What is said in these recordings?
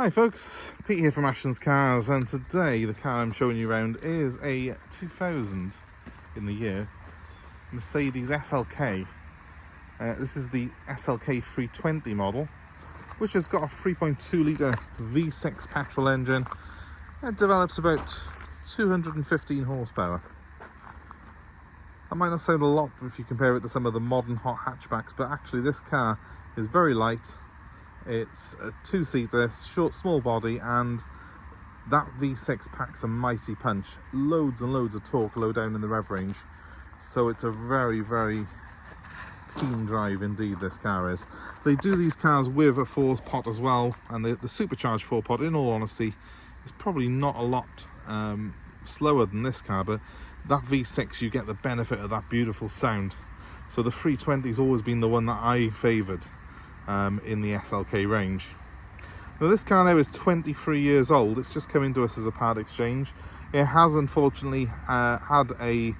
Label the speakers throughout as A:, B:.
A: Hi folks, Pete here from Ashton's Cars, and today the car I'm showing you around is a 2000 in the year Mercedes SLK. This is the SLK 320 model, which has got a 3.2 litre V6 petrol engine. It develops about 215 horsepower. That might not sound a lot if you compare it to some of the modern hot hatchbacks, but actually this car is very light. It's a two-seater, short, small body, and that V6 packs a mighty punch. Loads and loads of torque low down in the rev range. So it's a very, very keen drive indeed, this car is. They do these cars with a 4-pot as well, and the supercharged 4-pot, in all honesty, is probably not a lot slower than this car, but that V6, you get the benefit of that beautiful sound. So the 320's always been the one that I favoured in the SLK range. Now this car now is 23 years old. It's just come into us as a part exchange. It has unfortunately had an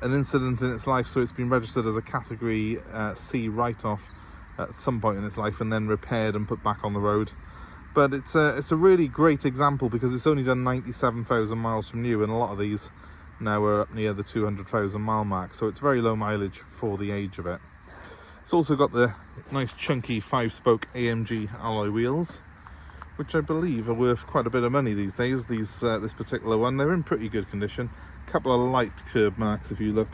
A: incident in its life, so it's been registered as a category C write-off at some point in its life and then repaired and put back on the road. But it's a really great example because it's only done 97,000 miles from new, and a lot of these now are up near the 200,000 mile mark, so it's very low mileage for the age of it. It's also got the nice chunky 5-spoke AMG alloy wheels, which I believe are worth quite a bit of money these days. This particular one, they're in pretty good condition. A couple of light curb marks if you look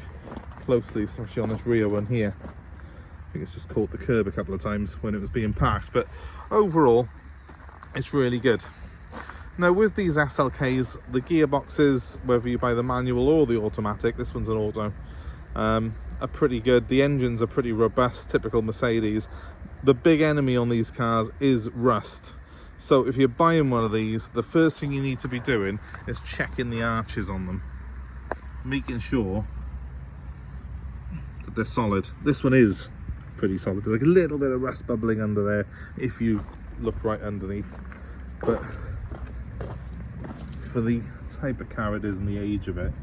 A: closely, especially on this rear one here. I think it's just caught the curb a couple of times when it was being parked, but overall it's really good. Now with these SLKs, the gearboxes, whether you buy the manual or the automatic, this one's an auto, are pretty good. The engines are pretty robust, typical Mercedes. The big enemy on these cars is rust. So if you're buying one of these, the first thing you need to be doing is checking the arches on them, making sure that they're solid. This one is pretty solid. There's like a little bit of rust bubbling under there if you look right underneath, but for the type of car it is and the age of it,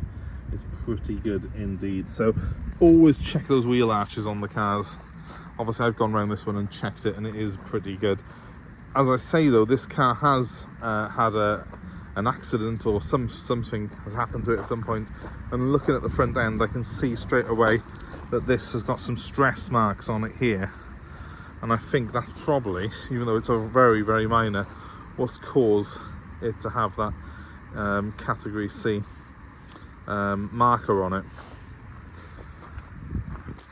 A: it's pretty good indeed. So always check those wheel arches on the cars. Obviously I've gone around this one and checked it, and it is pretty good. As I say though, this car has had an accident, or something has happened to it at some point, and looking at the front end I can see straight away that this has got some stress marks on it here, and I think that's probably, even though it's a very, very minor, what's caused it to have that category C marker on it.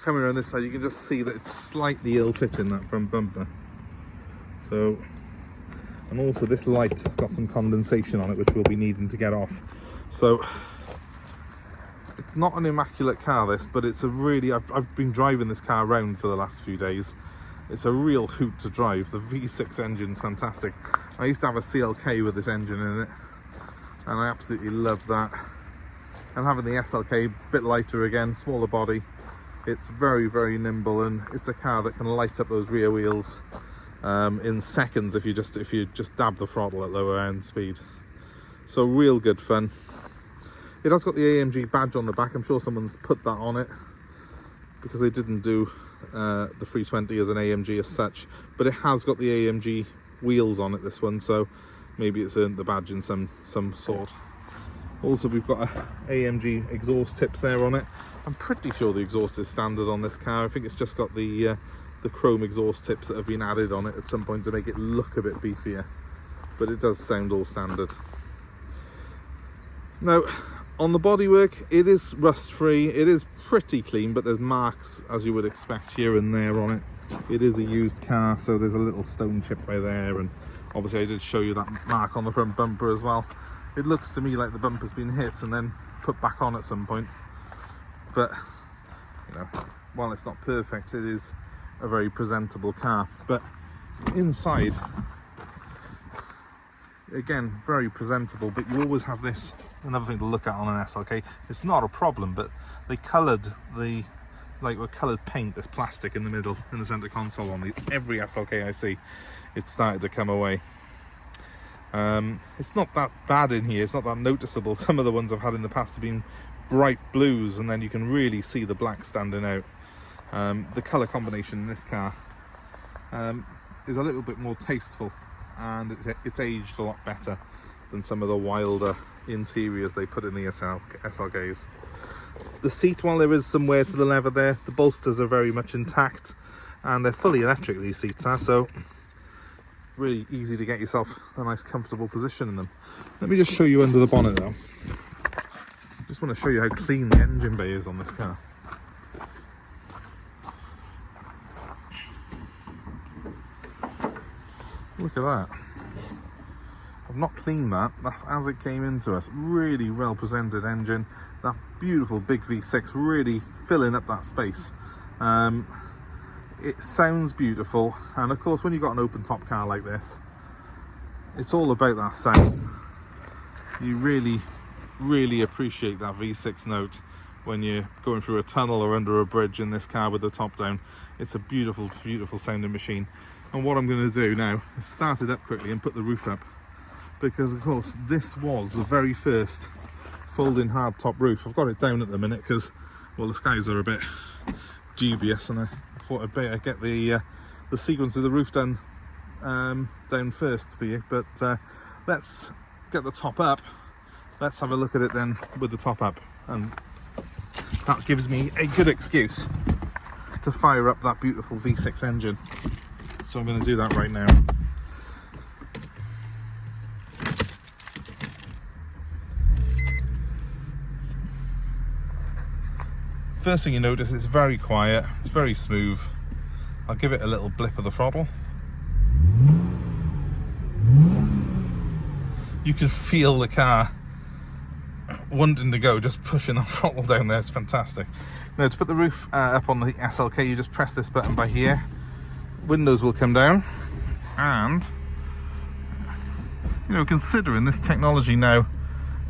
A: Coming around this side, you can just see that it's slightly ill-fitting, that front bumper. So, and also this light has got some condensation on it, which we'll be needing to get off. So it's not an immaculate car, this, but it's a really, I've been driving this car around for the last few days. It's a real hoot to drive. The V6 engine's fantastic. I used to have a CLK with this engine in it, and I absolutely love that. And having the SLK, a bit lighter again, smaller body, it's very, very nimble, and it's a car that can light up those rear wheels in seconds if you just dab the throttle at lower end speed. So real good fun. It has got the AMG badge on the back. I'm sure someone's put that on it because they didn't do the 320 as an AMG as such, but it has got the AMG wheels on it, this one, so maybe it's earned the badge in some sort. Also, we've got a AMG exhaust tips there on it. I'm pretty sure the exhaust is standard on this car. I think it's just got the chrome exhaust tips that have been added on it at some point to make it look a bit beefier, but it does sound all standard. Now, on the bodywork, it is rust-free. It is pretty clean, but there's marks, as you would expect, here and there on it. It is a used car, so there's a little stone chip right there, and obviously I did show you that mark on the front bumper as well. It looks to me like the bumper's been hit and then put back on at some point. But, you know, while it's not perfect, it is a very presentable car. But inside, again, very presentable, but you always have this, another thing to look at on an SLK. It's not a problem, but they coloured with coloured paint, this plastic in the middle, in the centre console on every SLK I see. It's started to come away. It's not that bad in here, it's not that noticeable. Some of the ones I've had in the past have been bright blues, and then you can really see the black standing out. The colour combination in this car is a little bit more tasteful and it's aged a lot better than some of the wilder interiors they put in the SLKs. The seat, while there is some wear to the leather there, the bolsters are very much intact, and they're fully electric, these seats are, so really easy to get yourself a nice comfortable position in them. Let me just show you under the bonnet though. Just want to show you how clean the engine bay is on this car. Look at that. I've not cleaned that. That's as it came into us. Really well presented engine. That beautiful big V6 really filling up that space. It sounds beautiful, and of course when you've got an open top car like this, it's all about that sound. You really appreciate that V6 note when you're going through a tunnel or under a bridge in this car with the top down. It's a beautiful sounding machine. And what I'm going to do now is start it up quickly and put the roof up, because of course this was the very first folding hard top roof. I've got it down at the minute because, well, the skies are a bit dubious, and I thought I'd better get the sequence of the roof done down first for you. But let's get the top up. Let's have a look at it then with the top up, and that gives me a good excuse to fire up that beautiful V6 engine. So I'm going to do that right now. First thing you notice, it's very quiet, it's very smooth. I'll give it a little blip of the throttle. You can feel the car wanting to go, just pushing the throttle down there. It's fantastic. Now, to put the roof up on the SLK, you just press this button by here. Windows will come down, and you know, considering this technology now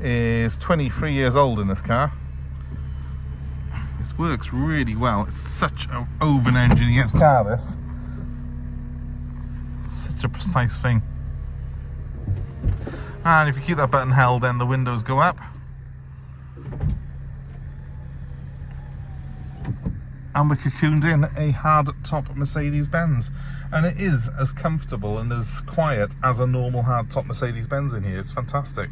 A: is 23 years old in this car, this works really well. It's such an over-engineered car, this. Such a precise thing. And if you keep that button held, then the windows go up. And we're cocooned in a hard top Mercedes-Benz, and it is as comfortable and as quiet as a normal hard top Mercedes-Benz in here. It's fantastic.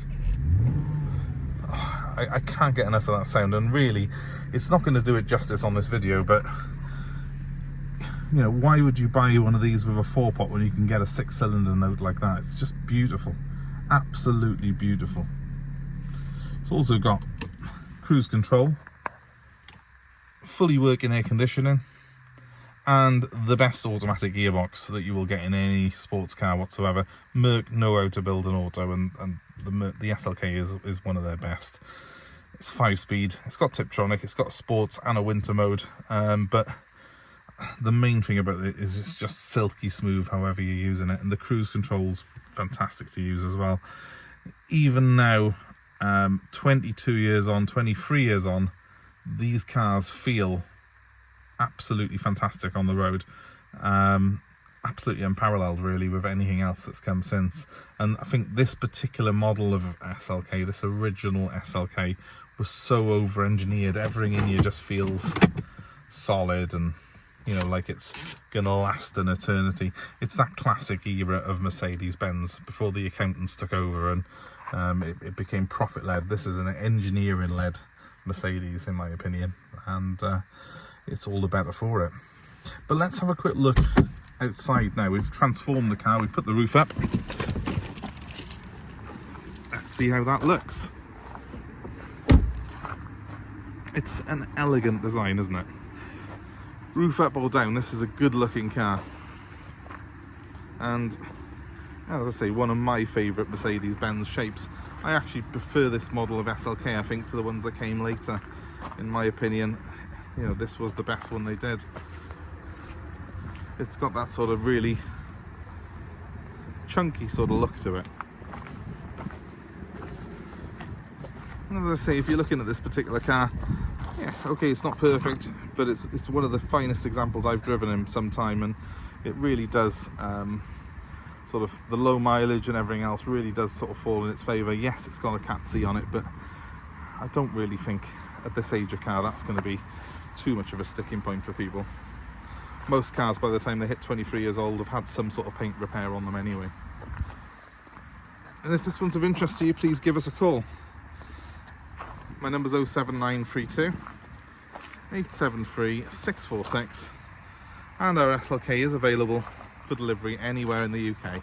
A: Oh, I can't get enough of that sound, and really it's not going to do it justice on this video, but you know, why would you buy one of these with a 4-pot when you can get a 6-cylinder note like that? It's just beautiful, absolutely beautiful. It's also got cruise control, fully working air conditioning, and the best automatic gearbox that you will get in any sports car whatsoever. Merc know how to build an auto, and the SLK is one of their best. It's 5-speed, it's got tiptronic, it's got sports and a winter mode, but the main thing about it is it's just silky smooth however you're using it, and the cruise control's fantastic to use as well. Even now, 22 years on, 23 years on, these cars feel absolutely fantastic on the road. Absolutely unparalleled really with anything else that's come since. And I think this particular model of SLK, this original SLK, was so over engineered. Everything in here just feels solid and, you know, like it's gonna last an eternity. It's that classic era of Mercedes-Benz before the accountants took over and it became profit-led. This is an engineering-led Mercedes, in my opinion, and it's all the better for it. But let's have a quick look outside now. We've transformed the car, we've put the roof up. Let's see how that looks. It's an elegant design, isn't it? Roof up or down, this is a good looking car, and as I say, one of my favourite Mercedes-Benz shapes. I actually prefer this model of SLK, I think, to the ones that came later. In my opinion, you know, this was the best one they did. It's got that sort of really chunky sort of look to it. As I say, if you're looking at this particular car, yeah, okay, it's not perfect, but it's one of the finest examples I've driven in some time, and it really does sort of, the low mileage and everything else really does sort of fall in its favour. Yes, it's got a Cat C on it, but I don't really think at this age of car that's going to be too much of a sticking point for people. Most cars by the time they hit 23 years old have had some sort of paint repair on them anyway. And if this one's of interest to you, please give us a call. My number's 07932 873 646, and our SLK is available for delivery anywhere in the UK.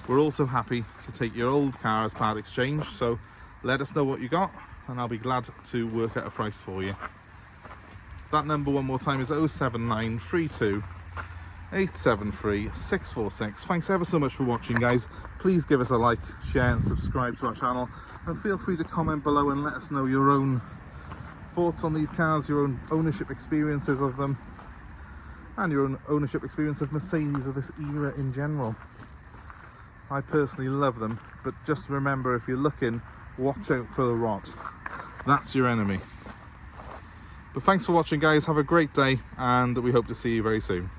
A: We're also happy to take your old car as part exchange, so let us know what you got and I'll be glad to work out a price for you. That number one more time is 07932 873 646. Thanks ever so much for watching, guys. Please give us a like, share and subscribe to our channel, and feel free to comment below and let us know your own thoughts on these cars, your own ownership experiences of them, and your own ownership experience of Mercedes of this era in general. I personally love them, but just remember, if you're looking, watch out for the rot. That's your enemy. But thanks for watching, guys. Have a great day, and we hope to see you very soon.